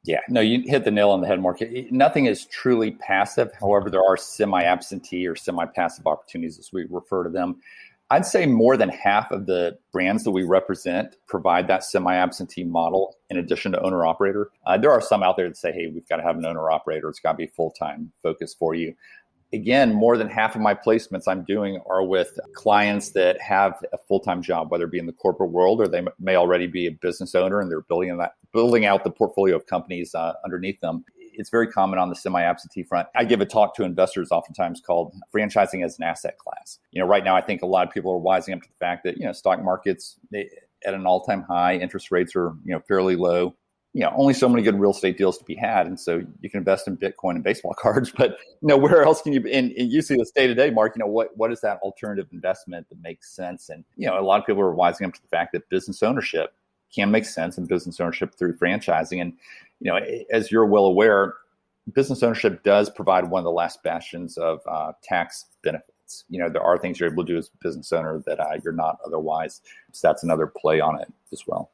Yeah, no, you hit the nail on the head, Mark. Nothing is truly passive. However, there are semi-absentee or semi-passive opportunities, as we refer to them. I'd say more than half of the brands that we represent provide that semi-absentee model in addition to owner-operator. There are some out there that say, hey, we've got to have an owner-operator. It's got to be full-time focus for you. Again, more than half of my placements I'm doing are with clients that have a full-time job, whether it be in the corporate world or they may already be a business owner and they're building out the portfolio of companies underneath them. It's very common on the semi-absentee front. I give a talk to investors oftentimes called franchising as an asset class. Right now I think a lot of people are wising up to the fact that, stock markets at an all-time high, interest rates are, fairly low. Only so many good real estate deals to be had. And so you can invest in Bitcoin and baseball cards, but where else can you, and you see this day to day, Mark, what is that alternative investment that makes sense? And, a lot of people are wising up to the fact that business ownership can make sense and business ownership through franchising. And, as you're well aware, business ownership does provide one of the last bastions of tax benefits. There are things you're able to do as a business owner that you're not otherwise. So that's another play on it as well.